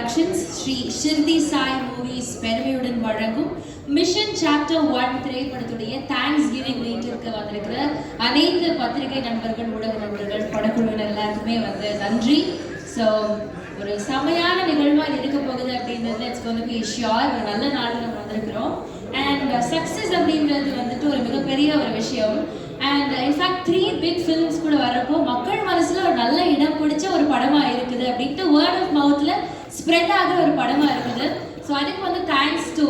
Productions Sri Shirdi Sai movies பெருமையுடன் வழங்கும் mission chapter 1 திரைப்படத்துடைய thanks giving மீட்டிற்கு வந்திருக்கிற அனைத்து பத்திரிகை நண்பர்கள், ஊடக நண்பர்கள், படக்குழுவினர் எல்லாருக்குமே நன்றி. ஸோ ஒரு செமையான நிகழ்வாக இருக்க போகுது அப்படின்றது it's going to be sure. ஒரு நல்ல நாளில் நம்ம வந்திருக்கிறோம். அண்ட் சக்ஸஸ் அப்படின்றது ஒரு மிகப்பெரிய ஒரு விஷயம். அண்ட் இன்ஃபேக்ட் 3 பிக் ஃபிலிம்ஸ் கூட வரப்போ மக்கள் மனசில் ஒரு நல்ல இடம் பிடிச்ச ஒரு படமாக இருக்குது அப்படின்ட்டு வேர்ட் ஆஃப் மவுத்தில் ஸ்ப்ரெட் ஆகிற ஒரு படமாக இருக்குது. ஸோ அதுக்கு தேங்க்ஸ் டு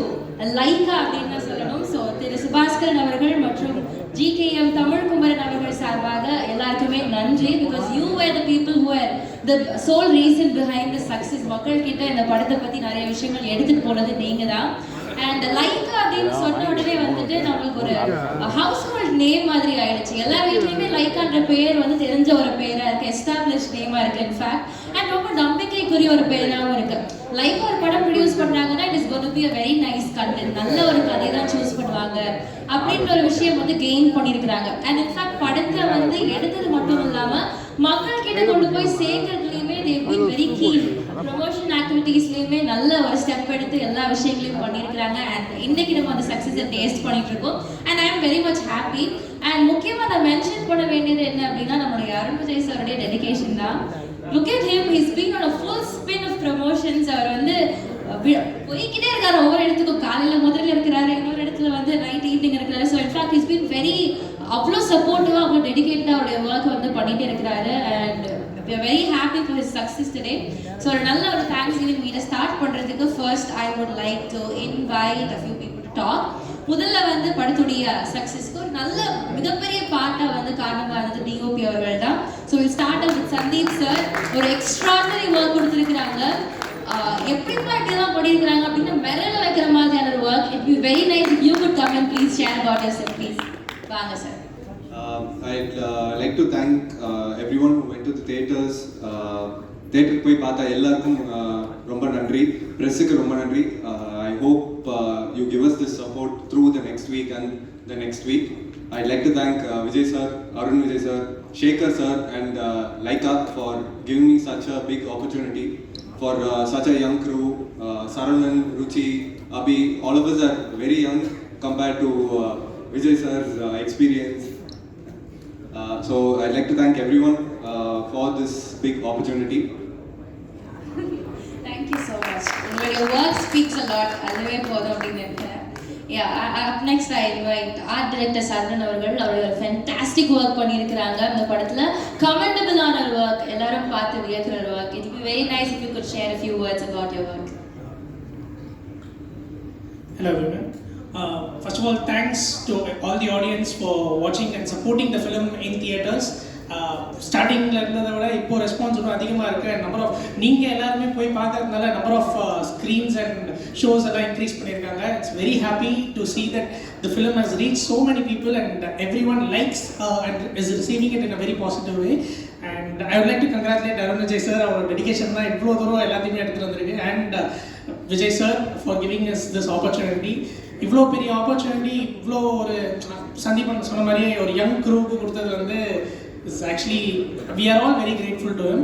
லைகா அப்படின்னு தான் சொல்லணும். ஸோ திரு சுபாஸ்கரன் அவர்கள் மற்றும் GKM தமிழ் குமரன் அவர்கள் சார்பாக எல்லாருக்குமே நன்றி. Because you were the people who are the sole reason behind the success. மக்கள்கிட்ட இந்த படத்தை பற்றி நிறைய விஷயங்கள் எடுத்துகிட்டு போனது நீங்கள் தான். அண்ட் லைகா அப்படின்னு சொன்ன உடனே நம்மளுக்கு ஒரு ஹவுஸ் ஹோல்ட் நேம் மாதிரி ஆயிடுச்சு. எல்லா வீட்லையுமே லைகான்ற பேர் தெரிஞ்ச ஒரு பேரா இருக்கு, எஸ்டாப்ளிஷ் நேமா இருக்கு. இன்ஃபேக்ட் அண்ட் ரொம்ப நம்பிக்கைக்குரிய ஒரு பேராகவும் இருக்கு. லைகா ஒரு படம் ப்ரொடியூஸ் பண்றாங்கன்னா it is going to be a very nice content. நல்ல ஒரு கதை தான் சூஸ் பண்ணுவாங்க அப்படின்ற ஒரு விஷயம் கெயின் பண்ணியிருக்கிறாங்க. அண்ட் இன்ஃபேக்ட் படத்தை எடுத்தது மட்டும் இல்லாம மக்கள் கிட்ட கொண்டு போய் சேர்க்கறதுலயுமே they've been very keen. Promotion ஆக்டிவிட்டீஸ்லயுமே நல்ல ஒரு ஸ்டெப் எடுத்து எல்லா விஷயங்களையும் பண்ணியிருக்கிறாங்க. அண்ட் இன்னைக்கு நம்ம அந்த சக்ஸஸை டேஸ்ட் பண்ணிட்டு இருக்கோம். And I am very much happy. And முக்கியமாக நான் மென்ஷன் பண்ண வேண்டியது என்ன அப்படின்னா நம்மளுடைய அருண் விஜய் சாருடைய டெடிகேஷன் தான். Look at him, he's been on a full spin of promotions. அவர் போய்கிட்டே இருக்காரு ஒவ்வொரு இடத்துக்கும். காலையில் முதல்ல இருக்கிறாரு, இன்னொரு இடத்துல நைட் ஈவினிங் இருக்கிறாரு. So in fact he's been very அவ்வளோ சப்போர்ட்டிவாக அவ்வளோ டெடிகேட்டாக அவருடைய ஒர்க் பண்ணிகிட்டே இருக்கிறாரு. And we are very happy for his success today. So ஒரு நல்ல ஒரு தேங்க்ஸ் கிவிங் மீட்டை ஸ்டார்ட் பண்ணுறதுக்கு first I would like to invite a few people to talk. முதல்ல படத்துடைய சக்ஸஸ்க்கு ஒரு நல்ல மிகப்பெரிய பாட்டாக காரணமாக இருந்தது DOP அவர்கள் தான். So we'll start with Sandeep sir. ஒரு எக்ஸ்ட்ராடனரி ஒர்க் கொடுத்துருக்குறாங்க. எப்படிப்பா இப்படிலாம் பண்ணியிருக்கிறாங்க அப்படின்னா மெரல வைக்கிற மாதிரியான ஒரு work. It be very nice if you could come and please share about yourself, please. வாங்க sir. I'd like to thank everyone who went to the theaters. தேட்டருக்கு போய் பார்த்தா எல்லாருக்கும் ரொம்ப நன்றி. ப்ரெஸ்ஸுக்கு ரொம்ப நன்றி. I hope you give us this support through the next week and the next week. I'd like to thank Vijay sir, Arun Vijay sir, Shekhar sir and Laika for giving me such a big opportunity. For such a young crew, Saranan, Ruchi, Abhi, all of us are very young compared to Vijay sir's experience. So I'd like to thank everyone for this big opportunity. Thank you so much. Your work speaks a lot. அதுவே போதும் அப்படின்னு நினைக்கிறேன். Up next I invite art director Sarvan அவர்கள். அவர் ஒரு fantastic work பண்ணியிருக்கிறாங்க இந்த படத்துல. Commendable ஆன ஒரு work. எல்லாரும் பார்த்து வியக்கிற ஒரு work. It would be very nice if you could share a few words about your work. Hello everyone. First of all, thanks to all the audience for watching and supporting the film in theaters. ஸ்டார்டிங்கில் இருந்ததை விட இப்போ response ரொம்ப அதிகமாக இருக்குது. Number of நீங்கள் எல்லாருமே போய் பார்க்கறதுனால number of screens and shows எல்லாம் இன்க்ரீஸ் பண்ணியிருக்காங்க. It's very happy to see that the film has reached so many people and everyone likes and is receiving it in a very positive way. And I would like to congratulate Arun Vijay sir. our dedication தான் இவ்வளோ தூரம் எல்லாத்தையுமே எடுத்துகிட்டு வந்திருக்கு. And Vijay sir for giving us this opportunity. இவ்வளோ பெரிய opportunity, இவ்வளோ ஒரு சந்தீபன் சொன்ன மாதிரியே ஒரு யங் க்ரூவுக்கு கொடுத்தது is actually we are all very grateful to him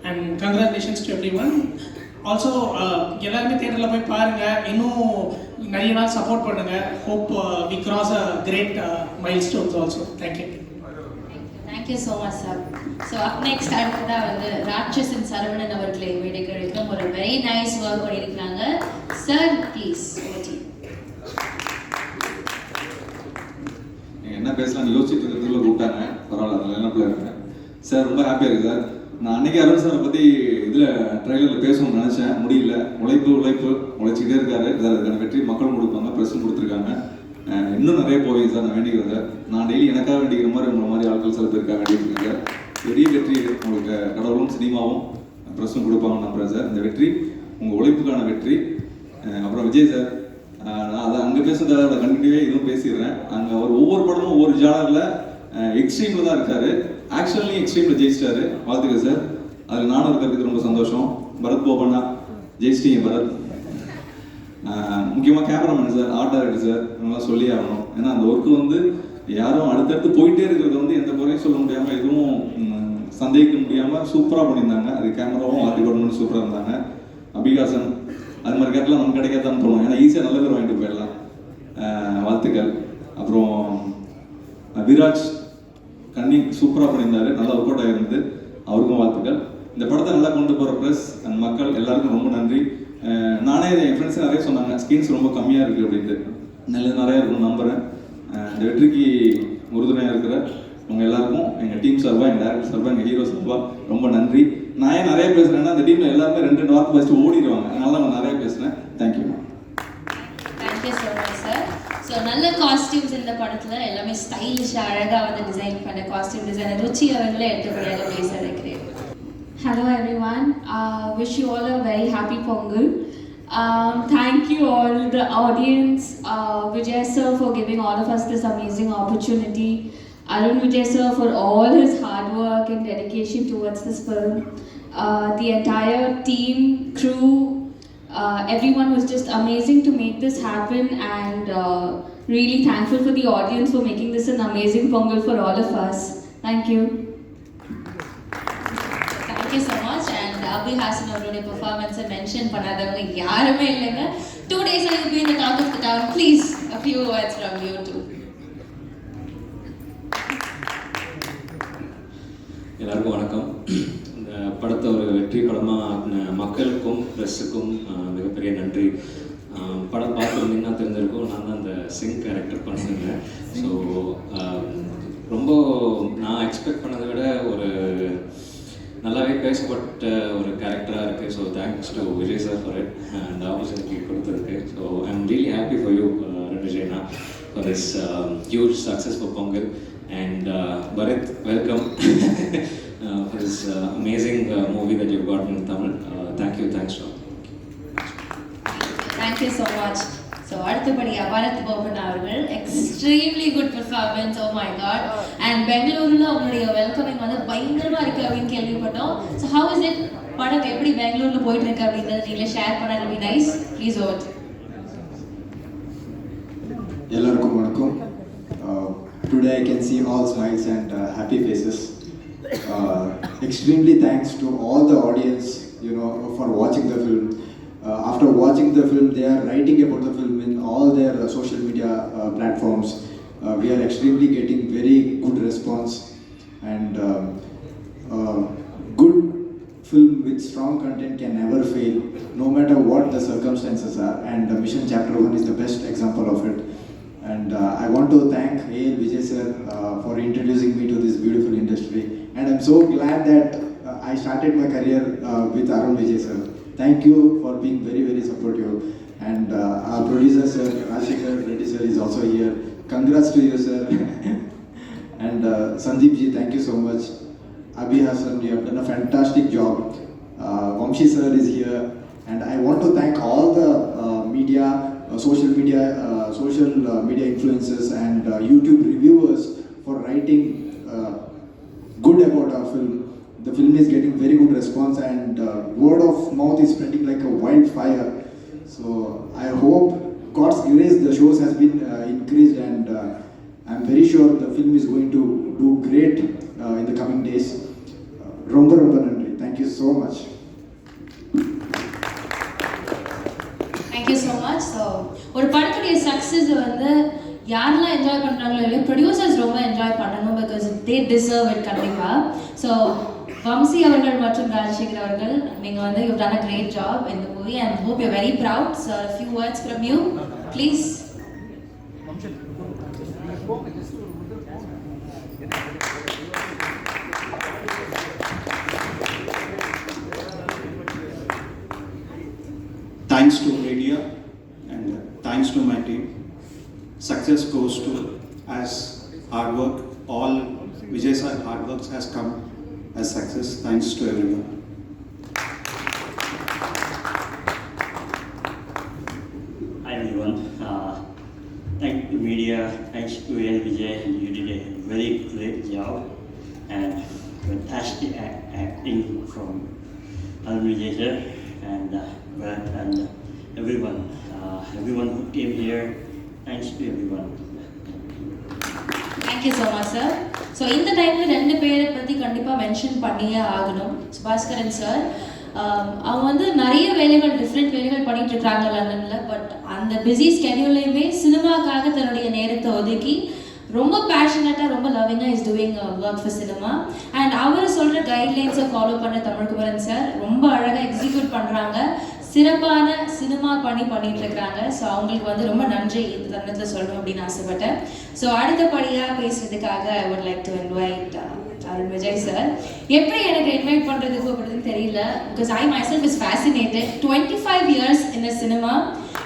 and congratulations to everyone. Also எல்லாருமே தியேட்டரில் போய் பாருங்கள், இன்னும் நிறைய நாள் சப்போர்ட் பண்ணுங்கள். hope we cross a great milestones also. Thank you. Thank you so much sir. So up next அடுத்ததாக ராட்சசன் சரவணன் அவர்களை மேடைக்கு ஒரு very nice work பண்ணியிருக்கிறாங்க. Sir please over to you. என்ன பேசலாம்னு யோசிச்சுட்டு இருக்கிறதுக்குள்ள கூப்பிட்டாங்க. பரவாயில்ல, அதில் என்ன பிள்ளை இருக்கேன் சார். ரொம்ப ஹாப்பியாக இருக்குது சார். நான் அன்றைக்கி அருண் சாரை பற்றி இதில் ட்ரைலரில் பேசணும்னு நினச்சேன், முடியல. உழைச்சிக்கிட்டே இருக்காரு சார். அதுக்கான வெற்றி மக்களும் கொடுப்பாங்க, ப்ரெஸ்ஸும் கொடுத்துருக்காங்க. இன்னும் நிறைய போவீங்க சார். நான் வேண்டிக்கிறேன் சார். நான் டெய்லி எனக்காக வேண்டிக்கிற மாதிரி உங்களை மாதிரி ஆட்கள் சில பேருக்காக வேண்டிக்கிறேங்க. பெரிய வெற்றி உங்களுக்கு கடவுளும் சினிமாவும் ப்ரெஸ்ஸும் கொடுப்பாங்கன்னு நம்புகிறேன் சார். இந்த வெற்றி உங்கள் உழைப்புக்கான வெற்றி. அப்புறம் விஜய் சார், நான் அதை அங்கே பேசுறதை அதை கண்டினியூவே இதுவும் பேசிடுறேன். அங்கே அவர் ஒவ்வொரு படமும் ஒவ்வொரு ஜானரில் எக்ஸ்ட்ரீமில் தான் இருக்காரு. ஆக்சுவலி எக்ஸ்ட்ரீமில் ஜெயிச்சிட்டாரு. வாழ்த்துக்கள் சார். அதில் நானும் இருக்கிறதுக்கு ரொம்ப சந்தோஷம். பரத் போபண்ணா ஜெயிச்சிட்டீங்க பரத். முக்கியமாக cameraman sir, art director sir, இவங்களாம் சொல்லி ஆகணும். ஏன்னா அந்த ஒர்க்கு யாரும் அடுத்தடுத்து போயிட்டே இருக்கிறது எந்த குறையும் சொல்ல முடியாமல், எதுவும் சந்தேகிக்க முடியாமல் சூப்பராக பண்ணியிருந்தாங்க. அது கேமராவும் ஆர்ட் டிபார்ட்மெண்ட் சூப்பராக இருந்தாங்க. அபிகாசன் அது மாதிரி கேட்டலாம் நமக்கு கிடைக்காதான் போகணும், ஏன்னா ஈஸியாக நல்ல பேர் வாங்கிட்டு போயிடலாம். வாழ்த்துக்கள். அப்புறம் விராஜ் கன்னி சூப்பராக பண்ணியிருந்தாரு, நல்லா ஒர்க் அவுட் ஆகிருந்தது, அவருக்கும் வாழ்த்துக்கள். இந்த படத்தை நல்லா கொண்டு போகிற ப்ரெஸ் அண்ட் மக்கள் எல்லாருக்கும் ரொம்ப நன்றி. நானே என் ஃப்ரெண்ட்ஸ் நிறைய சொன்னாங்க ஸ்கிரீன்ஸ் ரொம்ப கம்மியாக இருக்குது அப்படின்ட்டு. நிறையா இருக்கும்னு நம்புகிறேன். இந்த வெற்றிக்கு உறுதுணையாக இருக்கிற உங்கள் எல்லாருக்கும் எங்கள் டீம் சார்பாக, எங்கள் டேரக்டர் சார்பாக, எங்கள் ஹீரோ சார்பாக ரொம்ப நன்றி. நான் ஏன் நிறைய பேசுகிறேன்னா அந்த டீமில் எல்லாருமே 2 வார்த்தை ஃபஸ்ட்டு ஓடிடுவாங்க, அதனால நான் நிறைய பேசுகிறேன். Thank you. Thank you so much sir. So நல்ல காஸ்டியூம்ஸ் இந்த படத்தில் எல்லாமே ஸ்டைலிஷாக அழகாக வந்து டிசைன் பண்ண காஸ்டியூம் டிசைனர் ருச்சி அவர்களே எடுத்தபடியாக பேச வைக்கிறேன். Hello everyone, wish you all a very happy Pongal. Thank you all the audience, Vijay sir for giving all of us this amazing opportunity, Arun Vijay sir for all his hard work and dedication towards this film, the entire team, crew, everyone was just amazing to make this happen, and really thankful for the audience for making this an amazing Pongal for all of us. Thank you. Thank you so much. And Abhi Hassan அவருடைய பெர்ஃபார்மன்ஸை mention பண்ணாதவங்க யாருமே இல்லைங்க. 2 days I will be in the talk of the town. Please, a few words from you too. எல்லாருக்கும் வணக்கம். இந்த படத்தை ஒரு வெற்றி படமாக மக்களுக்கும் ப்ரெஸ்ஸுக்கும் மிகப்பெரிய நன்றி. படம் பார்த்துருந்தீங்கன்னா தெரிஞ்சிருக்கும், நான் தான் அந்த சிங் கேரக்டர் பண்ணியிருந்தேன். ஸோ ரொம்ப நான் எக்ஸ்பெக்ட் பண்ணதை விட ஒரு நல்லாவே பேசப்பட்ட ஒரு கேரக்டராக இருக்குது. So thanks to Vijay sir for it அந்த ஆப்பர்ச்சுனிட்டி கொடுத்துருக்கு. So I am really happy for you விஜய்னா for this huge success for Pongal. And Bharath, welcome for this amazing movie that you got in Tamil. Thanks to Thank you so much. So அடுத்தபடியாக பரத் போபன் அவர்கள் extremely good performance. Oh my god. And பெங்களூரில் உங்களுடைய welcoming வந்து பயங்கரமாக இருக்குது அப்படின்னு கேள்விப்பட்டோம். ஸோ ஹவ் இஸ் இட், படம் எப்படி பெங்களூரில் போயிட்டு இருக்கு அப்படின்றத நீங்களே ஷேர் பண்ண பி நைஸ். Please vote. எல்லாருக்கும் வணக்கம். Today I can see all smiles and happy faces. Extremely thanks to all the audience, for watching the film. After watching the film, they are writing about the film in all their social media platforms. We are extremely getting very good response, and good film with strong content can never fail, no matter what the circumstances are. And Mission Chapter 1 is the best example of it. And I want to thank A.L. Vijay sir for introducing me to this beautiful industry. And I'm so glad that I started my career with Arun Vijay sir. Thank you for being very, very supportive. And our producer sir, Rajshekar Reddy sir is also here. Congrats to you sir. And Sandeep ji, thank you so much. Abhi Hassan, you have done a fantastic job. Vamshi sir is here. And I want to thank all the media, social media influencers and YouTube reviewers for writing good about our film. The film is getting very good response, and word of mouth is spreading like a wildfire. So I hope God's grace the shows has been increased, and I'm very sure the film is going to do great in the coming days. Romba nandri. Thank you so much. Thank you so much. So ஒரு படத்துடைய success வந்து யாரெல்லாம் enjoy பண்ணுறாங்களோ இல்லையோ producers ரொம்ப enjoy பண்ணணும், because they deserve it கண்டிப்பாக. So Vamsi அவர்கள் மற்றும் ராஜசேகர் அவர்கள், நீங்கள் வந்து you done a great job in the movie and hope you very proud. So a few words from you, please. Thanks to media and thanks to my team. Success goes to as hard work. All Vijay sir hard work has come as success. Thanks to everyone. Hi everyone. Thank you media. Thanks to Vijay. You did a very great job and fantastic acting from Arun Vijay sir and Brad and everyone who came here. Thanks to everyone. Thank you so much sir. So இந்த டைமில் 2 பேரை பற்றி கண்டிப்பாக mention பண்ணியே ஆகணும். Subaskaran sir, அவங்க வந்து நிறைய வேலைகள் டிஃப்ரெண்ட் வேலைகள் பண்ணிட்டு இருக்காங்க லண்டனில். பட் அந்த பிஸி ஸ்கெடியூல்லையுமே சினிமாக்காக தன்னுடைய நேரத்தை ஒதுக்கி ரொம்ப பேஷனட்டாக ரொம்ப லவ்விங்காக is doing work for cinema. And அவர் சொல்கிற கைட்லைன்ஸை ஃபாலோ பண்ண தமிழ்குமரன் சார் ரொம்ப அழகாக எக்ஸிக்யூட் பண்ணுறாங்க, சிறப்பான சினிமா பண்ணிட்டு இருக்கிறாங்க. ஸோ அவங்களுக்கு வந்து ரொம்ப நன்றி இந்த தருணத்தில் சொல்லணும் அப்படின்னு ஆசைப்பட்டேன். ஸோ அடுத்தபடியாக பேசுறதுக்காக I would like to invite Arun Vijay sir. எப்படி எனக்கு இன்வைட் பண்ணுறதுக்கு அப்படின்னு தெரியல, because I myself is fascinated. 25 years in a cinema.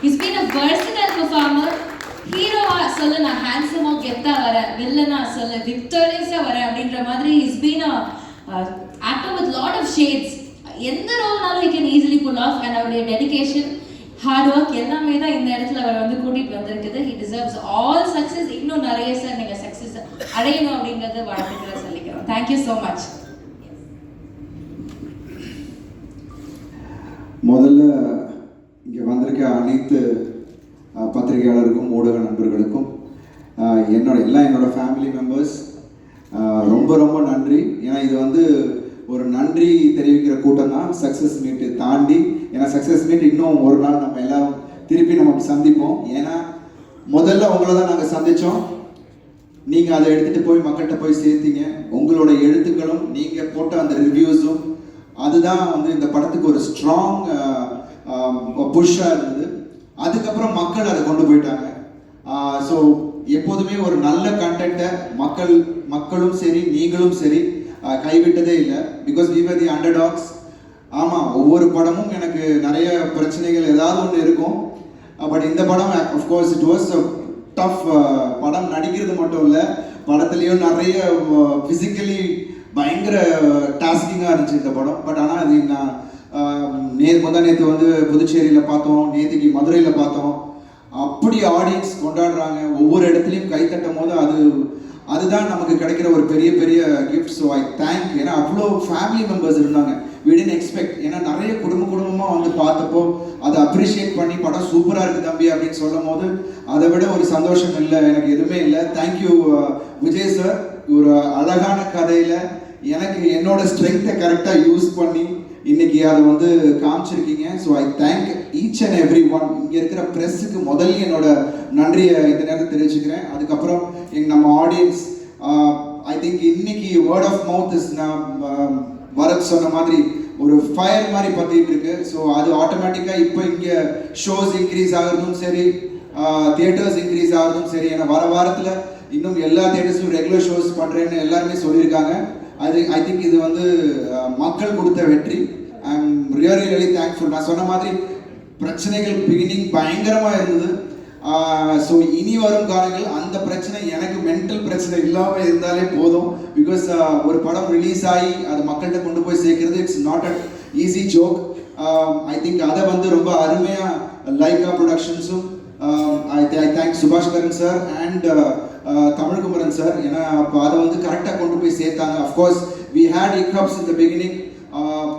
He's been a versatile performer. ஹீரோவா சொல்ல நான் ஹேண்ட்ஸமாக கெத்தா வரேன், வில்லனா சொல்ல விக்டோரியஸாக வரேன் அப்படின்ற மாதிரி is been a actor with lot of shades. எந்த ரோல்னாலும் he can easily pull off. And அவருடைய டெடிகேஷன், ஹார்ட் ஒர்க் எல்லாமே தான் இந்த இடத்துல அவர் வந்து கூட்டிகிட்டு வந்திருக்குது. he deserves all success. இன்னும் நிறைய சார் நீங்கள் சக்ஸஸ் அடையணும் அப்படின்றத வாழ்த்துக்களை சொல்லிக்கிறோம். Thank you so much. முதல்ல இங்கே வந்திருக்க அனைத்து பத்திரிகையாளருக்கும் ஊடக நண்பர்களுக்கும் என்னோட ஃபேமிலி மெம்பர்ஸ் ரொம்ப ரொம்ப நன்றி. ஏன்னா இது வந்து ஒரு நன்றி தெரிவிக்கிற கூட்டம் தான் சக்ஸஸ் மீட்டு தாண்டி. ஏன்னா சக்ஸஸ் மீட் இன்னும் ஒரு நாள் நம்ம எல்லாரும் திருப்பி நம்ம சந்திப்போம். ஏன்னா முதல்ல உங்களை தான் நாங்கள் சந்தித்தோம், நீங்கள் அதை எடுத்துகிட்டு போய் மக்கள்கிட்ட போய் சேர்த்தீங்க. உங்களோட எழுத்துக்களும் நீங்கள் போட்ட அந்த ரிவ்யூஸும் அதுதான் வந்து இந்த படத்துக்கு ஒரு ஸ்ட்ராங் புஷ்ஷாக இருந்தது. அதுக்கப்புறம் மக்கள் அதை கொண்டு போயிட்டாங்க. ஸோ எப்போதுமே ஒரு நல்ல கண்டென்ட்டை மக்களும் சரி நீங்களும் சரி கைவிட்டதே இல்லை. Because we were the underdogs. ஆமாம், ஒவ்வொரு படமும் எனக்கு நிறைய பிரச்சனைகள் ஏதாவது ஒன்று இருக்கும். பட் இந்த படம் அஃப்கோர்ஸ் இட் வாஸ் டஃப். படம் நடிக்கிறது மட்டும் இல்லை, படத்துலேயும் நிறைய ஃபிசிக்கலி பயங்கர டாஸ்கிங்காக இருந்துச்சு இந்த படம். பட் ஆனால் அது நான் நேற்று வந்து புதுச்சேரியில் பார்த்தோம், நேற்றுக்கு மதுரையில் பார்த்தோம். அப்படி ஆடியன்ஸ் கொண்டாடுறாங்க, ஒவ்வொரு இடத்துலையும் கைத்தட்டும் போது அதுதான் நமக்கு கிடைக்கிற ஒரு பெரிய பெரிய கிஃப்ட். So I thank. ஏன்னா அவ்வளோ ஃபேமிலி மெம்பர்ஸ் இருந்தாங்க, we didn't expect. ஏன்னா நிறைய குடும்பமாக வந்து பார்த்தப்போ அதை அப்ரிஷியேட் பண்ணி படம் சூப்பராக இருக்குது தம்பி அப்படின்னு சொல்லும் போது அதை விட ஒரு சந்தோஷம் இல்லை, எனக்கு எதுவுமே இல்லை. Thank you Vijay sir. ஒரு அழகான கதையில் எனக்கு என்னோட ஸ்ட்ரென்த்தை கரெக்டாக யூஸ் பண்ணி இன்னைக்கு அதை வந்து காமிச்சிருக்கீங்க. So I thank each and every one. இங்கே இருக்கிற ப்ரெஸ்ஸுக்கு முதல்ல என்னோட நன்றியை இந்த நேரத்தில் தெரிவிச்சுக்கிறேன். அதுக்கப்புறம் நம்ம ஆடியன்ஸ், ஐ திங்க் இன்னைக்கு வேர்ட் ஆஃப் மவுத் இஸ், நான் வரத் சொன்ன மாதிரி ஒரு ஃபயர் மாதிரி பற்றிட்டு இருக்கு. ஸோ அது ஆட்டோமேட்டிக்காக இப்போ இங்கே ஷோஸ் இன்க்ரீஸ் ஆகிறதும் சரி, தியேட்டர்ஸ் இன்க்ரீஸ் ஆகிறதும் சரி. ஏன்னா வர வாரத்தில் இன்னும் எல்லா தியேட்டர்ஸ்லையும் ரெகுலர் ஷோஸ் பண்ணுறேன்னு எல்லாருமே சொல்லியிருக்காங்க. ஐ திங்க் இது வந்து மக்கள் கொடுத்த வெற்றி. ஐ எம் ரியலி தேங்க்ஃபுல். நான் சொன்ன மாதிரி பிரச்சனைகள் பிகினிங் பயங்கரமாக இருந்தது. ஸோ இனி வரும் காலங்கள் அந்த பிரச்சனை, எனக்கு மென்டல் பிரச்சனை இல்லாமல் இருந்தாலே போதும். பிகாஸ் ஒரு படம் ரிலீஸ் ஆகி அது மக்கள்கிட்ட கொண்டு போய் சேர்க்கறது it's not a easy joke. I think அதை வந்து ரொம்ப அருமையாக லைகா ப்ரொடக்ஷன்ஸும் I thank Subaskaran sir and Tamilkumaran sir. ஏன்னா அப்போ அதை வந்து கரெக்டாக கொண்டு போய் சேர்த்தாங்க. Of course we had hiccups in the beginning.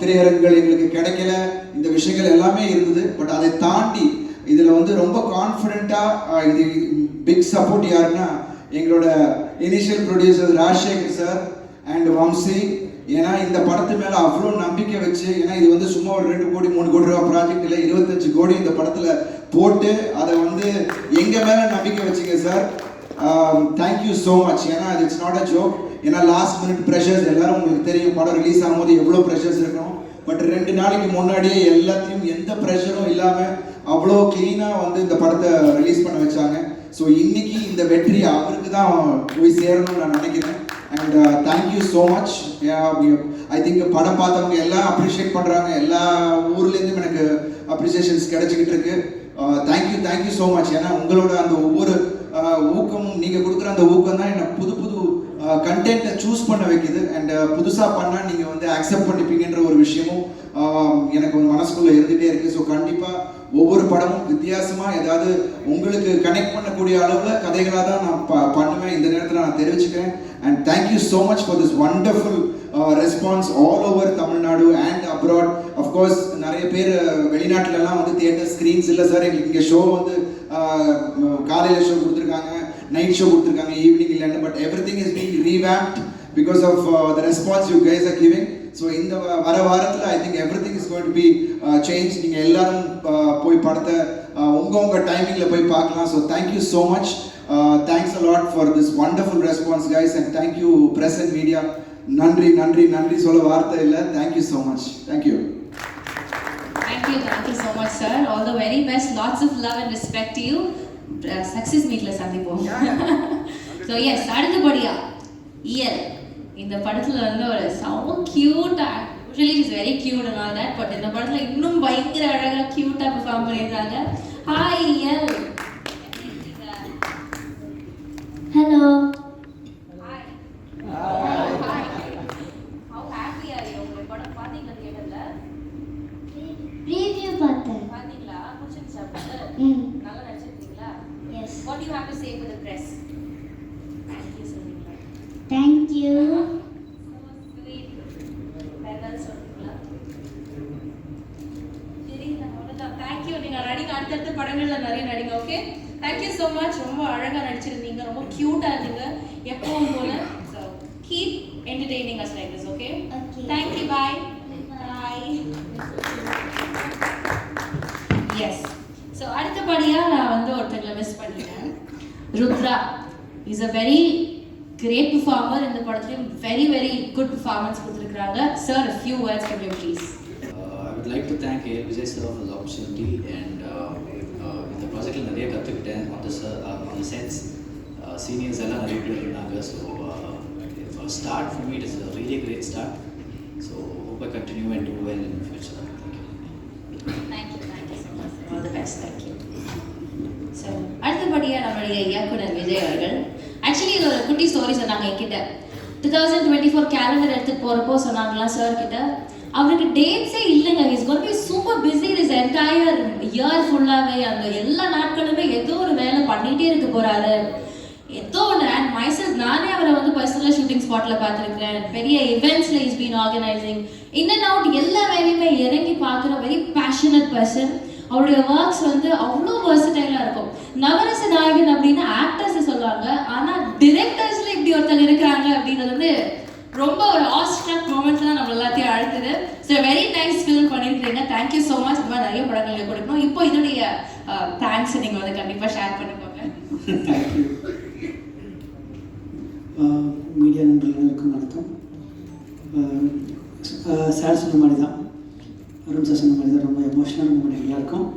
திரையரங்குகள் எங்களுக்கு கிடைக்கல, இந்த விஷயங்கள் எல்லாமே இருந்தது. பட் அதை தாண்டி இதில் வந்து ரொம்ப கான்ஃபிடென்ட்டாக இது பிக் சப்போர்ட் யாருன்னா எங்களோட initial producer Rajasekhar sir and Vamsi. ஏன்னா இந்த படத்து மேலே அவ்வளோ நம்பிக்கை வச்சு, ஏன்னா இது வந்து சும்மா ஒரு 2 கோடி 3 கோடி ரூபா ப்ராஜெக்ட் இல்லை, 25 கோடி இந்த படத்தில் போட்டு அதை வந்து எங்கள் மேலே நம்பிக்கை வச்சுங்க சார். Thank you so much. ஏன்னா அது இட்ஸ் நாட் அ ஜோக். ஏன்னா லாஸ்ட் மினிட் ப்ரெஷர்ஸ் எல்லாரும் உங்களுக்கு தெரியும், படம் ரிலீஸ் ஆகும்போது எவ்வளோ ப்ரெஷர்ஸ் இருக்கணும். பட் 2 நாளைக்கு முன்னாடியே எல்லாத்தையும் எந்த ப்ரெஷரும் இல்லாமல் அவ்வளோ க்ளீனாக வந்து இந்த படத்தை ரிலீஸ் பண்ண வச்சாங்க. ஸோ இன்னைக்கு இந்த வெற்றி அவருக்கு தான் போய் சேரணும்னு நான் நினைக்கிறேன். And thank you so much. I think படம் பார்த்தவங்க எல்லாம் அப்ரிஷியேட் பண்ணுறாங்க, எல்லா ஊர்லேருந்தும் எனக்கு அப்ரிசியேஷன்ஸ் கிடைச்சிக்கிட்டு இருக்கு. Thank you so much. ஏன்னா உங்களோட அந்த ஒவ்வொரு ஊக்கமும், நீங்கள் கொடுக்குற அந்த ஊக்கம் தான் என்னை புது கண்டென்ட்டை சூஸ் பண்ண வைக்குது. அண்ட் புதுசாக பண்ணால் நீங்கள் வந்து அக்செப்ட் பண்ணிப்பீங்கன்ற ஒரு விஷயமும் எனக்கு ஒரு மனசுக்குள்ளே இருந்துகிட்டே இருக்குது. ஸோ கண்டிப்பாக ஒவ்வொரு படமும் வித்தியாசமாக ஏதாவது உங்களுக்கு கனெக்ட் பண்ணக்கூடிய அளவில் கதைகளாக தான் நான் பண்ணுவேன். இந்த நேரத்தில் நான் தெரிவிச்சுக்கிறேன். And thank you so much for this wonderful response all over Tamil Nadu and abroad. Of course நிறைய பேர் வெளிநாட்டிலலாம் வந்து தியேட்டர் ஸ்க்ரீன்ஸ் இல்லை சார், எங்களுக்கு இங்கே ஷோ வந்து காலையில் ஷோ கொடுத்துருக்காங்க, நைட் ஷோ கொடுத்துருக்காங்க, ஈவினிங் இல்லைன்னு. But every thing is being revamped because of the response you guys are giving. So இந்த வர வாரத்தில் I think every thing is going to be change. நீங்கள் எல்லாரும் போய் படத்தை உங்கள் டைமிங்கில் போய் பார்க்கலாம். So thank you so much. Thanks a lot for this wonderful response guys and thank you press and media. நன்றி நன்றி நன்றி சொல்ல வார்த்தை இல்லை. Thank you so much. Thank you. Thank you so much, sir. All the very best. Lots of love and respect to you. Success meet la sandipom. So yes, அடுத்தபடியா EL இந்த படத்துல வந்து ஒரு so cute. Usually he's very cute and all that, but இந்த படத்துல இன்னும் பயங்கர அழகா கியூட்டா பெர்ஃபார்ம் பண்ணிருக்காங்க. Hi EL. Hello. Hi. Hi. How happy are you? உங்க படம் பாத்தீங்களா தியேட்டர்ல? Review பார்த்தேன். பாத்தீங்களா? புடிச்சிருச்சா படம்? நல்லா நடிச்சிருக்கீங்களா? Yes. What do you have to say for the press? Thank you சொல்லுங்க. Thank you. Sweet. வேற ஏதாவது சொல்றீங்களா? சரி அவ்வளவுதான். Thank you. நீங்க நடிக்க அடுத்தடுத்த படங்கள்ல நிறைய நடிங்க. Okay. Thank you so much. ரொம்ப அழகா நடிச்சிருந்தீங்க. ரொம்ப கியூட்டா இருந்தீங்க. எப்பவும் போல. So keep entertaining us like this, okay? Okay. Thank you. Bye. Bye. Yes. So அடுத்தபடியா நான் வந்து ஒருத்தங்களை மிஸ் பண்ணிட்டேன். Rudra is a very great performer. இந்த படத்துலயும் very very good performance கொடுத்திருக்காங்க. Sir, a few words from you please. I would like to thank A. Vijay sir for the opportunity and இந்த ப்ராஜெக்டில் நிறைய கற்றுக்கிட்டேன். on the sets seniors எல்லாம் நிறைய பேர் இருந்தாங்க. So for start for me it is a really great start. So hope I continue and do well in the future. Thank you so much. All the best. Thank you. So அடுத்தபடியா நம்மளுடைய இயக்குனர் விஜய் அவர்கள் actually இது ஒரு குட்டி story சொன்னாங்க என்கிட்ட. 2024 calendar எடுத்துட்டு போறப்போ சொன்னாங்களா சார் கிட்ட அவருக்கு டேட்ஸே இல்லைங்க. Is going to be super busy this entire year ஃபுல்லாவே. அந்த எல்லா நாட்களுமே ஏதோ ஒரு வேலை பண்ணிட்டே இருக்க போறாரு. ஏதோ ஒன்று அண்ட் மைசெல்ஃப் நானே அவரை வந்து பர்சனலாக ஷூட்டிங் ஸ்பாட்டில் பார்த்துருக்கேன். பெரிய இவெண்ட்ஸில் is been organising in and out எல்லா வேலையுமே இறங்கி பார்க்குற வெரி பேஷனட் பர்சன். அவருடைய ஒர்க்ஸ் வந்து அவ்வளோ வெர்சடைலாக இருக்கும். நவரச நாயகன் அப்படின்னு ஆக்டர்ஸை சொல்லுவாங்க, ஆனால் டிரெக்டர்ஸில் இப்படி ஒருத்தங்க இருக்கிறாங்க அப்படின்றது வந்து ரொம்ப ஒரு ஆஸ்ட்ரக் மூமெண்ட்ல தான் நம்ம எல்லாத்தையும் அழுத்துது. ஸோ வெரி நைஸ் ஃபில்ம் பண்ணியிருக்கீங்க. Thank you so much. இந்த மாதிரி நிறைய படங்கள் கொடுக்கணும். இப்போ இதோடைய தேங்க்ஸ் நீங்கள் வந்து கண்டிப்பாக ஷேர் பண்ணிக்கோங்க. தேங்க்யூ. மீடியா நண்பர்களுக்கும் வணக்கம். சார் சொன்ன மாதிரி தான், அருண் சார் சொன்ன மாதிரி தான், ரொம்ப எமோஷனல் மூமெண்ட் எல்லாருக்கும்.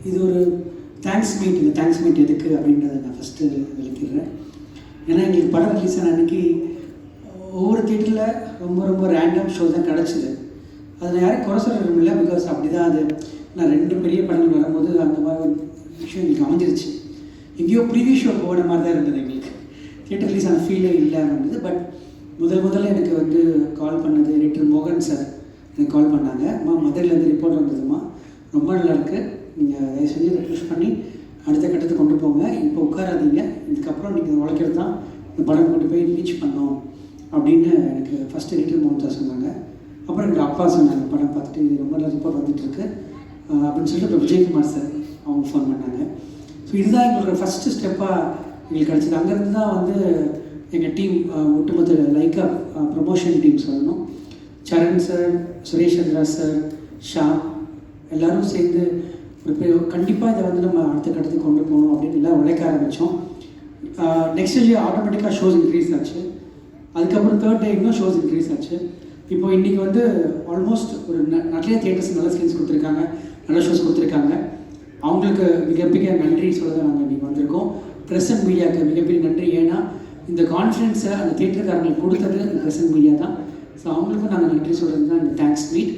இது ஒரு தேங்க்ஸ் மீட். இந்த தேங்க்ஸ் மீட் எதுக்கு அப்படின்றத நான் ஃபஸ்ட்டு விளக்கிடுறேன். ஏன்னா எங்களுக்கு படம் ரிலீஸ் ஆன அன்றைக்கி ஒவ்வொரு தியேட்டரில் ரொம்ப ரொம்ப ரேண்டம் ஷோ தான் கிடச்சிது. அதில் யாரும் குறை சொல்ல இல்லை. பிகாஸ் அப்படி தான் அது. நான் 2 பெரிய படங்கள் வரும்போது அந்த மாதிரி ஒரு விஷயம் எங்களுக்கு அமைஞ்சிருச்சு. எங்கேயோ ப்ரீவியூ ஷோ போன மாதிரி தான் இருந்தது எங்களுக்கு. தியேட்டர் ரிலீஸ் ஆன ஃபீலே இல்லை இருந்தது. பட் முதல்ல எனக்கு வந்து கால் பண்ணது எடிட்டர் மோகன் சார் எனக்கு கால் பண்ணாங்க. மதுரையிலேருந்து ரிப்போர்ட் வந்ததுமா, ரொம்ப நல்லாயிருக்கு, நீங்கள் தயவு செஞ்சு இதை புஷ் பண்ணி அடுத்த கட்டத்துக்கு கொண்டு போங்க, இப்போ உட்காராதீங்க, இதுக்கப்புறம் நீங்கள் உழைக்கிறது தான் இந்த படம் கொண்டு போய் ரீச் பண்ணோம் அப்படின்னு எனக்கு ஃபஸ்ட் எடிட்டர் மோகன் சார் சொன்னாங்க. அப்புறம் என்னோடய அப்பா சொன்னாங்க, படம் பார்த்துட்டு இது ரொம்ப நல்லா ரிப்போர்ட் வந்துட்டுருக்கு அப்படின்னு சொல்லிட்டு அப்புறம் விஜயகுமார் சார் அவங்க ஃபோன் பண்ணாங்க. ஸோ இதுதான் எங்களோட ஃபஸ்ட்டு ஸ்டெப்பாக எங்களுக்கு கிடச்சிது. அங்கேருந்து தான் வந்து எங்கள் டீம் ஒட்டுமொத்த லைக்கா ப்ரமோஷன் டீம் சொல்லணும். சரண் சார், சுரேஷ் சந்திரா சார், ஷா எல்லோரும் சேர்ந்து ஒரு கண்டிப்பாக இதை வந்து நம்ம அடுத்த கட்டத்துக்கு கொண்டு போகணும் அப்படின்னு எல்லாம் உழைக்க ஆரம்பித்தோம். நெக்ஸ்ட் டே ஆட்டோமேட்டிக்காக ஷோஸ் இன்க்ரீஸ் ஆச்சு. அதுக்கப்புறம் 3rd டே இன்னும் ஷோஸ் இன்க்ரீஸ் ஆச்சு. இப்போ இன்றைக்கி வந்து ஆல்மோஸ்ட் ஒரு நிறைய தியேட்டர்ஸ் நல்ல ஸ்கிரீன்ஸ் கொடுத்துருக்காங்க, நல்ல ஷோஸ் கொடுத்துருக்காங்க. அவங்களுக்கு மிகப்பெரிய நன்றி சொல்ல தான் நாங்கள் இன்றைக்கி வந்திருக்கோம். ப்ரெஸ் அண்ட் மீடியாவுக்கு மிகப்பெரிய நன்றி. ஏன்னா இந்த கான்ஃபிடென்ஸை அந்த தியேட்டருக்காரங்களுக்கு கொடுத்தது இந்த ப்ரெஸ் அண்ட் மீடியா தான். ஸோ அவங்களுக்கும் நாங்கள் நன்றி சொல்கிறது தான் இந்த தேங்க்ஸ் மீட்.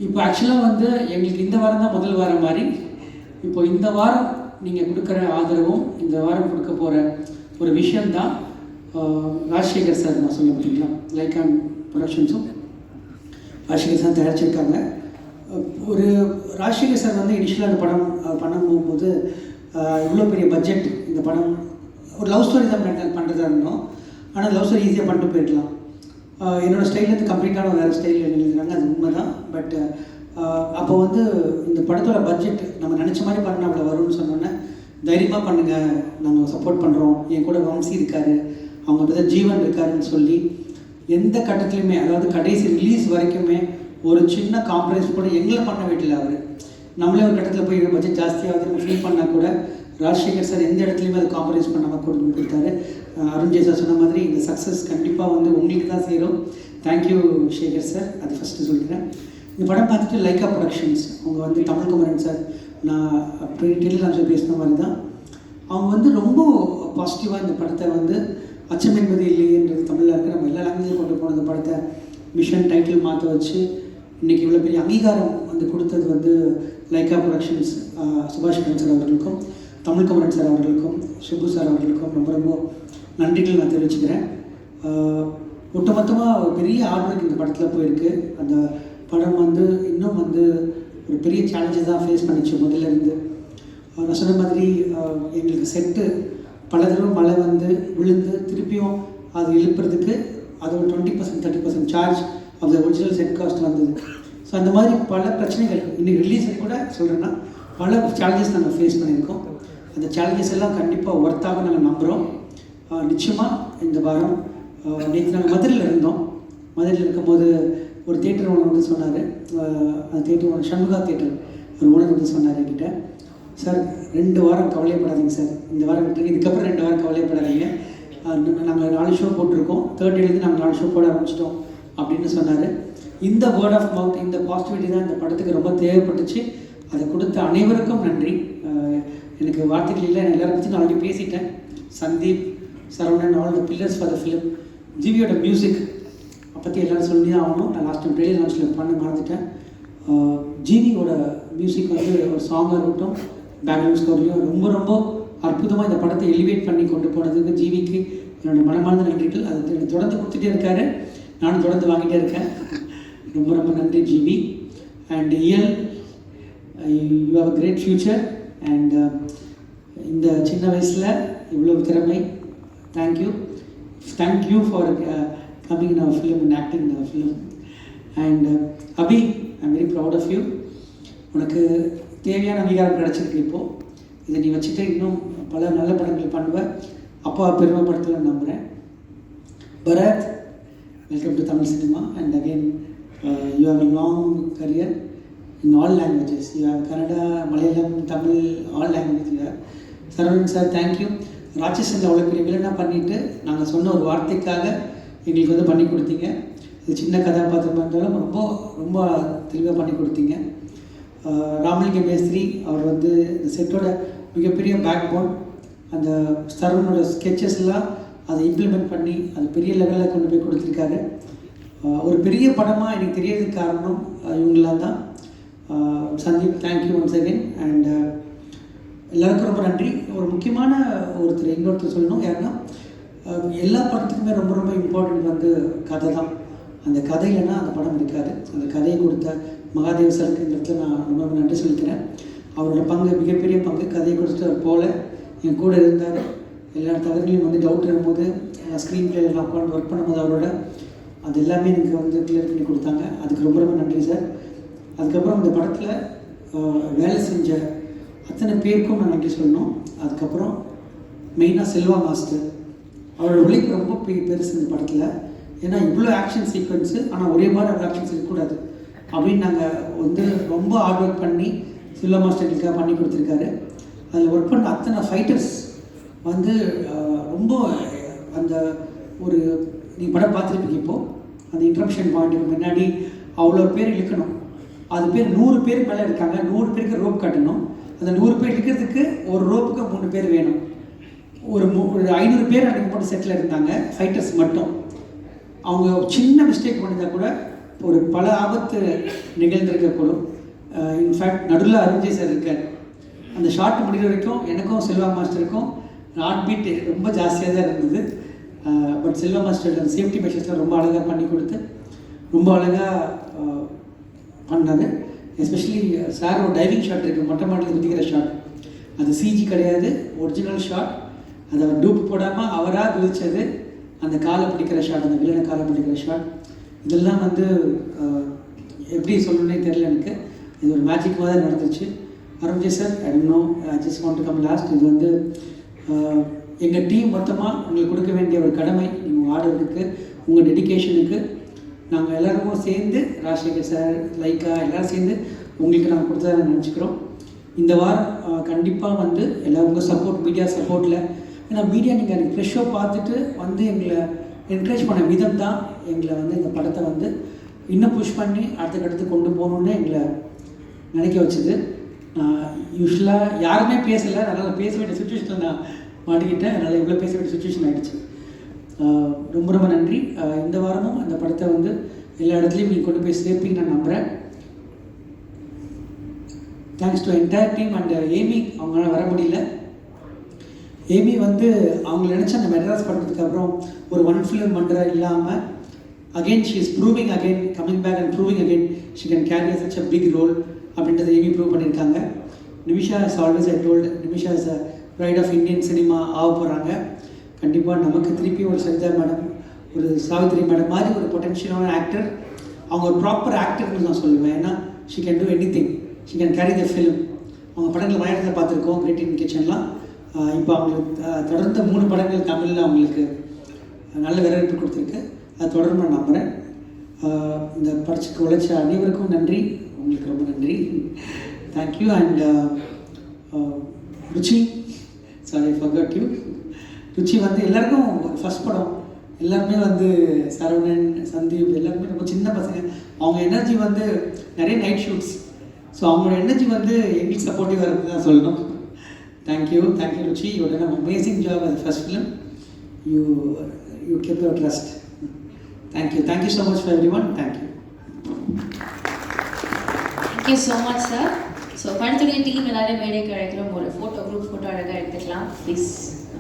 இப்போ ஆக்சுவலாக வந்து எங்களுக்கு இந்த வாரம் தான் முதல் வாரம் மாதிரி. இப்போ இந்த வாரம் நீங்கள் கொடுக்குற ஆதரவும் இந்த வாரம் கொடுக்க போகிற ஒரு விஷயந்தான் ராஜசேகர் சார் நான் சொல்ல முடியுங்களா, லைக் அண்ட் ப்ரொடக்ஷன்ஸும் ராஜசேகர் சார் தயாரிச்சிருக்காங்க. ஒரு ராஜசேகர் சார் வந்து இனிஷியலாக அந்த படம் பண்ண போகும்போது இவ்வளோ பெரிய பட்ஜெட் இந்த படம் ஒரு லவ் ஸ்டோரி தான் பண்ணுறதா இருந்தோம். ஆனால் லவ் ஸ்டோரி ஈஸியாக பண்ணிட்டு போயிடலாம். என்னோடய ஸ்டைல்லேருந்து கம்ப்ளீட்டான வேறு ஸ்டைலில் எழுதுறாங்க, அது உண்மை தான். பட் அப்போ வந்து இந்த படத்தோட பட்ஜெட் நம்ம நினச்ச மாதிரி பண்ண அவ்வளோ வரும்னு சொன்னோன்னே தைரியமாக பண்ணுங்கள், நாங்கள் சப்போர்ட் பண்ணுறோம், என் கூட வம்சி இருக்கார், அவங்க பற்றி ஜீவன் இருக்காருன்னு சொல்லி எந்த கட்டத்துலையுமே, அதாவது கடைசி ரிலீஸ் வரைக்குமே ஒரு சின்ன காம்ப்ரமைஸ் கூட எங்களை பண்ண விடல அவர். நம்மளே ஒரு கட்டத்தில் போய் பட்ஜெட் ஜாஸ்தியாகுது ஃபீல் பண்ணால் கூட ராஜசேகர் சார் எந்த இடத்துலையுமே அதை காம்ப்ரமைஸ் பண்ணாமல் கொடுத்தாரு. அருண்ஜெய் சார் சொன்ன மாதிரி இந்த சக்ஸஸ் கண்டிப்பாக வந்து உங்களுக்கு தான் சேரும். தேங்க்யூ சேகர் சார், அது ஃபஸ்ட்டு சொல்லிக்கிறேன். இந்த படம் பார்த்துட்டு லைக்கா ப்ரொடக்ஷன்ஸ் அவங்க வந்து தமிழ்குமரன் சார், நான் டெலிகிராம்ஸில் பேசின மாதிரி தான் அவங்க வந்து ரொம்ப பாசிட்டிவாக இந்த படத்தை வந்து அச்சம் என்பது இல்லைன்றது தமிழில் இருக்க நம்ம எல்லா லாங்குவேஜும் கொண்டு போன இந்த படத்தை மிஷன் டைட்டில் மாற்ற வச்சு இன்றைக்கி இவ்வளோ பெரிய அங்கீகாரம் வந்து கொடுத்தது வந்து லைக்கா ப்ரொடக்ஷன்ஸ் சுபாஷ் சார் அவர்களுக்கும், தமிழ்குமரன் சார் அவர்களுக்கும், சுப்பு சார் அவர்களுக்கும் ரொம்ப ரொம்ப நன்றிகள் நான் தெரிவிச்சுக்கிறேன். ஒட்டுமொத்தமாக ஒரு பெரிய ஆர்டருக்கு இந்த படத்தில் போயிருக்கு. அந்த படம் வந்து இன்னும் வந்து ஒரு பெரிய சேலஞ்சஸ் தான் ஃபேஸ் பண்ணிச்சு முதல்ல இருந்து. நான் சொன்ன மாதிரி எங்களுக்கு செட்டு பல தடவை மழை வந்து விழுந்து திருப்பியும் அது எழுப்புறதுக்கு அது ஒரு 20% 30% charge of the original set cost வந்தது. ஸோ அந்த மாதிரி பல பிரச்சனைகள் இன்றைக்கி ரிலீஸை கூட சொல்கிறேன்னா பல சேலஞ்சஸ் நாங்கள் ஃபேஸ் பண்ணியிருக்கோம். அந்த சேலஞ்சஸ் எல்லாம் கண்டிப்பாக ஒர்த்தாக நாங்கள் நம்புகிறோம். நிச்சயமாக இந்த வாரம் நேற்று நாங்கள் மதுரையில் இருந்தோம். மதுரையில் இருக்கும்போது ஒரு தேட்டர் ஓனர் வந்து சொன்னார், அந்த தேட்டர் ஓனர் சண்முகா தேட்டர் ஒரு ஓனர் வந்து சொன்னார் என்கிட்ட, சார் 2 வாரம் கவலைப்படாதீங்க சார், இந்த வாரம் விட்டுருங்க, இதுக்கப்புறம் 2 வாரம் கவலைப்படாதீங்க, நாங்கள் 4 ஷோ போட்டிருக்கோம், 3rd டேலேருந்து நாங்கள் 4 ஷோ போட ஆரம்பிச்சிட்டோம் அப்படின்னு சொன்னார். இந்த வேர்ட் ஆஃப் மவுத், இந்த பாசிட்டிவிட்டி தான் இந்த படத்துக்கு ரொம்ப தேவைப்பட்டுச்சு. அதை கொடுத்த அனைவருக்கும் நன்றி. எனக்கு வார்த்தைகள் இல்லை, நான் எல்லாரும் பற்றி நான் ஆல்ரெடி பேசிட்டேன். Sandeep, Saravanan, all the pillars for the film. ஜிவியோட மியூசிக் பற்றி எல்லோரும் சொல்லி தான் ஆகணும். நான் லாஸ்ட் டைம் ட்ரெயிலர் லான்ச்சில் பண்ண மறந்துட்டேன். ஜிவியோட மியூசிக் வந்து ஒரு சாங்காக இருக்கட்டும், பேக்ரவுண்ட் ஸ்கோர்லையும் ரொம்ப ரொம்ப அற்புதமாக இந்த படத்தை எலிவேட் பண்ணி கொண்டு போனதுக்கு ஜிவிக்கு என்னோடய மனமார்ந்த நன்றிகள். அது எனக்கு தொடர்ந்து கொடுத்துட்டே இருக்காரு, நானும் தொடர்ந்து வாங்கிட்டே இருக்கேன். ரொம்ப ரொம்ப நன்றி GV. And Iyal, you have a great future. And இந்த சின்ன வயசில் இவ்வளோ திறமை, thank you for coming in our film and acting in our film. And Abhi, I'm very proud of you. உனக்கு தேவையான அங்கீகாரம் கிடச்சிருக்கு. இப்போது இதை நீ வச்சுட்டு இன்னும் பல நல்ல படங்கள் பண்ணுவேன், அப்பா பெருமைப்படுத்துவேன்னு நம்புகிறேன். Bharath, welcome to Tamil cinema. And again you have a long career in all languages. You have Kannada, Malayalam, Tamil, all languages you have. Saravanan sir, thank you. ராட்சசனில் அவ்வளோ பெரிய வில்லனாக பண்ணிவிட்டு நாங்கள் சொன்ன ஒரு வார்த்தைக்காக எங்களுக்கு வந்து பண்ணி கொடுத்தீங்க. இது சின்ன கதாபாத்திரமாக இருந்தாலும் ரொம்ப ரொம்ப தெளிவாக பண்ணி கொடுத்தீங்க. ராமலிங்க மேஸ்திரி அவர் வந்து இந்த செட்டோட மிகப்பெரிய பேக் போன். அந்த சரவணோட ஸ்கெச்சஸ்லாம் அதை இம்ப்ளிமெண்ட் பண்ணி அது பெரிய லெவலில் கொண்டு போய் கொடுத்துருக்காரு. ஒரு பெரிய படமாக எனக்கு தெரியறதுக்கு காரணம் இவங்களாம் தான். Sandeep, thank you once again. And எல்லாருக்கும் ரொம்ப நன்றி. ஒரு முக்கியமான இன்னொருத்தர் சொல்லணும், யாருன்னா எல்லா படத்துக்குமே ரொம்ப ரொம்ப இம்பார்ட்டன்ட் வந்து கதை தான். அந்த கதை இல்லைன்னா அந்த படம் இருக்காது. அந்த கதையை கொடுத்த மகாதேவ் சாருக்கு இந்த இடத்துல நான் ரொம்ப நன்றி சொல்லிக்கிறேன். அவரோட பங்கு மிகப்பெரிய பங்கு. கதையை கொடுத்துட்டு போல் என் கூட இருந்தார். எல்லா தவறுகளையும் வந்து டவுட் இருக்கும்போது ஸ்க்ரீன் பிளே எல்லாம் உட்காந்து ஒர்க் பண்ணும்போது அவரோட அது எல்லாமே எனக்கு வந்து கிளியர் பண்ணி கொடுத்தாங்க. அதுக்கு ரொம்ப ரொம்ப நன்றி சார். அதுக்கப்புறம் இந்த படத்தில் வேலை செஞ்ச அத்தனை பேருக்கும் நான் நன்றி சொல்லணும். அதுக்கப்புறம் மெயினாக செல்வா மாஸ்டர், அவரோட உழைப்பு ரொம்ப பெருசு இந்த படத்தில். ஏன்னா இவ்வளோ ஆக்ஷன் சீக்வன்ஸு, ஆனால் ஒரே மாதிரி அவ்வளோ ஆக்ஷன்ஸ் இருக்கக்கூடாது அப்படின்னு நாங்கள் வந்து ரொம்ப ஹார்ட் ஒர்க் பண்ணி செல்வா மாஸ்டர்களுக்காக பண்ணி கொடுத்துருக்காரு. அதில் ஒர்க் பண்ண அத்தனை ஃபைட்டர்ஸ் வந்து ரொம்ப அந்த ஒரு நீங்கள் படம் பார்த்துருப்பீங்க. இப்போது அந்த இன்ட்ரப்ஷன் பாயிண்ட்டுக்கு முன்னாடி அவ்வளோ பேர் இழுக்கணும். அது பேர் 100 பேர் மேலே இருக்காங்க. 100 பேருக்கு ரோப் கட்டணும். அந்த 100 பேர் இழுக்கிறதுக்கு ஒரு ரோப்புக்கு 3 பேர் வேணும். ஒரு 500 பேர் அன்றைக்கி மட்டும் செட்டில் இருந்தாங்க, ஃபைட்டர்ஸ் மட்டும். அவங்க சின்ன மிஸ்டேக் பண்ணியிருந்தால் கூட ஒரு பல ஆபத்து நிகழ்ந்திருக்கக்கூடும். இன்ஃபேக்ட் நடுவில் அருண்ஜெய் சார் இருக்கார். அந்த ஷார்ட் முடிகிற வரைக்கும் எனக்கும் செல்வா மாஸ்டருக்கும் ஹார்ட் பீட் ரொம்ப ஜாஸ்தியாக தான் இருந்தது. பட் செல்வா மாஸ்டர் சேஃப்டி மெஷர்ஸ்லாம் ரொம்ப அழகாக பண்ணி கொடுத்து ரொம்ப அழகாக பண்ணார். எஸ்பெஷலி சார் ஒரு டைவிங் ஷாட் இருக்குது, மொட்டை மாட்டில் குதிக்கிற ஷாட். அது சிஜி கிடையாது, ஒரிஜினல் ஷாட். அதை டூப் போடாமல் அவராக குதிச்சது, அந்த காலை பிடிக்கிற ஷாட், அந்த வில்லனை காலை பிடிக்கிற ஷாட், இதெல்லாம் வந்து எப்படி சொல்லணுன்னே தெரியல எனக்கு. இது ஒரு மேஜிக் மாதிரி தான் நடந்துச்சு. Arunjai sir, I don't know, I just want to come last. இது வந்து எங்கள் டீம் மொத்தமாக உங்களுக்கு கொடுக்க வேண்டிய ஒரு கடமை. நீங்கள் ஆர்டருக்கு உங்கள் டெடிகேஷனுக்கு நாங்கள் எல்லாருமே சேர்ந்து ராஜசேகர் சார் லைக்கா எல்லோரும் சேர்ந்து உங்களுக்கு நாங்கள் கொடுத்ததை நினச்சிக்கிறோம். இந்த வாரம் கண்டிப்பாக வந்து எல்லாம் உங்கள் சப்போர்ட், மீடியா சப்போர்ட்டில், ஏன்னா மீடியா நீங்கள் எனக்கு ஃப்ரெஷ் ஷோ பார்த்துட்டு வந்து எங்களை என்கரேஜ் பண்ண விதம் தான் எங்களை வந்து இந்த படத்தை வந்து இன்னும் புஷ் பண்ணி அடுத்த கட்டத்துக்கு கொண்டு போகணுன்னு எங்களை நினைக்க வச்சுது. நான் யூஸ்வலாக யாருமே பேசலை, அதனால் பேச வேண்டிய சுச்சுவேஷனில் நான் மாட்டிக்கிட்டேன். அதனால் இவ்வளோ பேச வேண்டிய சுச்சுவேஷன் ஆகிடுச்சு. ரொம்ப ரொம்ப நன்றி. இந்த வாரமும் அந்த படத்தை வந்து எல்லா இடத்துலையும் நீங்கள் கொண்டு போய் சேர்ப்பீங்க நான் நம்புகிறேன். Thanks to entire team and Amy, அவங்களால வர முடியல. ஏமி வந்து அவங்க நினச்ச அந்த மெட்ராஸ் படத்துக்கு அப்புறம் ஒரு ஒன் ஃபிலிம் பண்ணுற இல்லாமல் again she is proving again, coming back and proving again she can carry such a big role அப்படின்றத ஏமி ப்ரூவ் பண்ணியிருக்காங்க. Nimisha is always I told, Nimisha is a pride of Indian cinema ஆக போகிறாங்க. கண்டிப்பாக நமக்கு திருப்பி ஒரு சரிதா மேடம், ஒரு சாவித்ரி மேடம் மாதிரி ஒரு பொட்டென்ஷியலான ஆக்டர். அவங்க ஒரு ப்ராப்பர் ஆக்டர்னு நான் சொல்லுவேன். ஏன்னா she can do any thing, she can carry the film. அவங்க படங்கள் மலையாளத்தில் பார்த்துருக்கோம், கிரேட் இன் கிச்சன்லாம். இப்போ அவங்களுக்கு தொடர்ந்து 3 படங்கள் தமிழில் அவங்களுக்கு நல்ல வரவேற்பு கொடுத்துருக்கு. அது தொடர்ந்து நான் நம்புகிறேன். இந்த படத்துக்கு உழைச்ச அனைவருக்கும் நன்றி, உங்களுக்கு ரொம்ப நன்றி, thank you. And Ruchi, sorry forgot you. Ruchi வந்து எல்லாருக்கும் ஃபஸ்ட் படம், எல்லாருமே வந்து சரவணன், சந்தீப் எல்லாருமே ரொம்ப சின்ன பசங்க. அவங்க எனர்ஜி வந்து நிறைய நைட் ஷூட்ஸ், ஸோ அவங்களோட எனர்ஜி வந்து எங்களுக்கு சப்போர்ட்டிவாக இருக்குது தான் சொல்லணும். Thank you Ruchi, you done an amazing job as the first film. You kept your trust. Thank you so much for everyone. Thank you so much sir. So படத்துடைய team எல்லாரும் மேடைக்கு அழைக்கிறோம். ஒரு குரூப் ஃபோட்டோ அழகாக எடுத்துக்கலாம் please.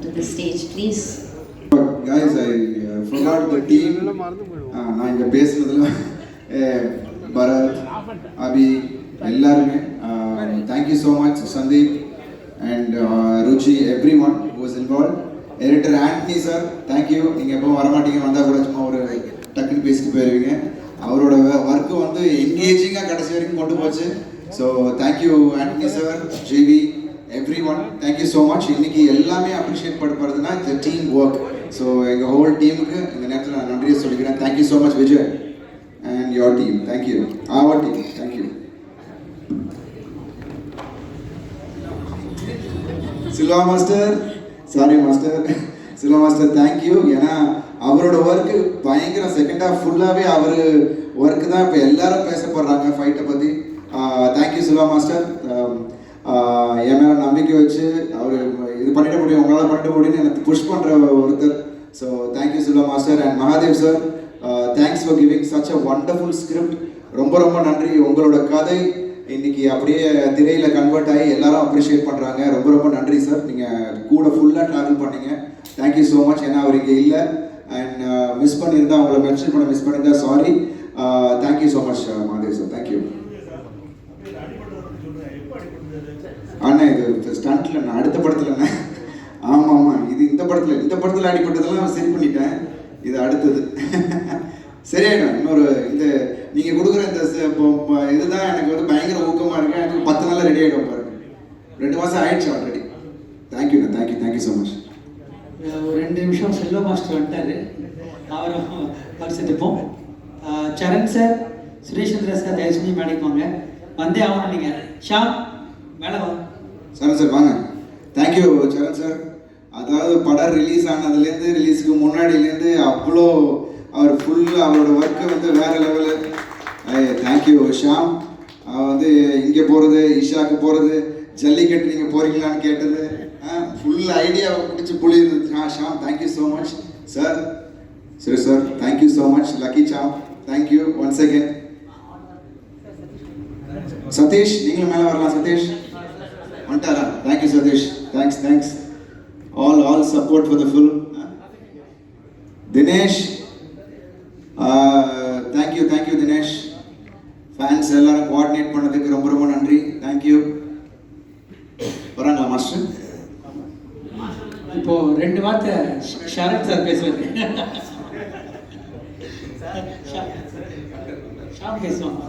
to the stage please. Guys, I forgot the team. நான் இங்கே பேசுனதுல பரத், அபி எல்லாருமே thank you so much. Sandeep and Ruchi, every one was involve. Editor Antony sir, thank you. நீங்கள் எப்போ வரமாட்டீங்க, வந்தால் கூட சும்மா ஒரு டக்குன்னு பேசிட்டு போயிடுவீங்க. அவரோட ஒர்க்கு வந்து என்கேஜிங்காக கடைசி வரைக்கும் கொண்டு போச்சு. So thank you Antony sir, JV, everyone, thank you so much. இன்னைக்கு எல்லாமே அப்ரிஷியேட் பண்ணப்படுறதுன்னா இந்த டீம் ஒர்க். ஸோ எங்கள் ஹோல் டீமுக்கு இந்த நேரத்தில் நான் நன்றியை சொல்லிக்கிறேன். Thank you so much Vijay and your team. Thank you, அவர் team, thank you. Silva master, sorry master, Silva master thank you. ஏன்னா அவரோட ஒர்க்கு பயங்கர செகண்ட் ஹாஃப் ஃபுல்லாகவே அவர் ஒர்க்கு தான் இப்போ எல்லாரும் பேசப்படுறாங்க ஃபைட்டை பற்றி. Thank you Silva master. என் மேலே நம்பிக்கை வச்சு அவர் இது பண்ணிட முடியும், உங்களால் பண்ணிட முடியும்னு எனக்கு புஷ் பண்ணுற ஒருத்தர். So thank you Silva master. And Mahadev sir, thanks for giving such a wonderful script. ரொம்ப ரொம்ப நன்றி. உங்களோட கதை இன்னைக்கு அப்படியே திரையில் கன்வெர்ட் ஆகி எல்லாரும் அப்ரிஷியேட் பண்ணுறாங்க. ரொம்ப ரொம்ப நன்றி சார். நீங்கள் கூட ஃபுல்லாக ட்ராவல் பண்ணீங்க. Thank you so much. ஏன்னா அவர் இங்கே இல்லை அண்ட் மிஸ் பண்ணியிருந்தா, அவங்கள மென்ஷன் பண்ண மிஸ் பண்ணியிருந்தா sorry. Thank you so much Mahadev sir, thank you. அண்ணா இது ஸ்டண்ட்டில் நான் அடுத்த படத்தில் ஆமாம் இது இந்த படத்தில் அடிப்பட்டதெல்லாம் சரி பண்ணிட்டேன். இது அடுத்தது சரியாயிடும். இன்னொரு இந்த நீங்கள் கொடுக்குற இந்த இதுதான் எனக்கு வந்து பயங்கர ஊக்கமாக இருக்கு. எனக்கு 10 நாளில் ரெடி ஆகிடும் பாருங்க. 2 மாதம் ஆயிடுச்சு ஆல்ரெடி. தேங்க்யூண்ணா, தேங்க்யூ ஸோ மச். ஒரு 2 நிமிஷம் செல்வா மாஸ்டர் வந்துட்டாரு, அவரும் பரிசுப்போம். சரண் சார், சுரேஷ் சந்திரா சார், தயவு செஞ்சு மேடைக்கு வாங்க. வந்தே ஆகணும் நீங்கள். ஷாம் மேலே வா. சரண் சார் வாங்க. தேங்க்யூ சரண் சார். அதாவது படம் ரிலீஸ் ஆனதுலேருந்து ரிலீஸுக்கு முன்னாடியிலேருந்து அவ்வளோ அவர் ஃபுல்லாக அவரோட ஒர்க்கு வந்து வேறு லெவலு. தேங்க்யூ ஷாம். வந்து இங்கே போகிறது, இஷாக்கு போகிறது, ஜல்லிக்கட்டு நீங்கள் போகிறீங்களான்னு கேட்டது, ஃபுல் ஐடியாவை பிடிச்சி புளியுது. Sham thank you so much sir. சரி sir, thank you so much. Lucky Sham, thank you once again. Sathish, நீங்களும் மேலே வரலாம். சதீஷ் வந்துட்டாரா? Thank you Sathish, thanks. All support for the film. Dinesh, thank you Dinesh. Fans எல்லாரும் கோஆர்டினேட் பண்ணதுக்கு ரொம்ப ரொம்ப நன்றி. தேங்க்யூ. வராங்களா மாஸ்டர்? இப்போ 2 வார்த்தை ஷரத் சார் பேசுவாங்க. ஷாம் பேசுவாங்க.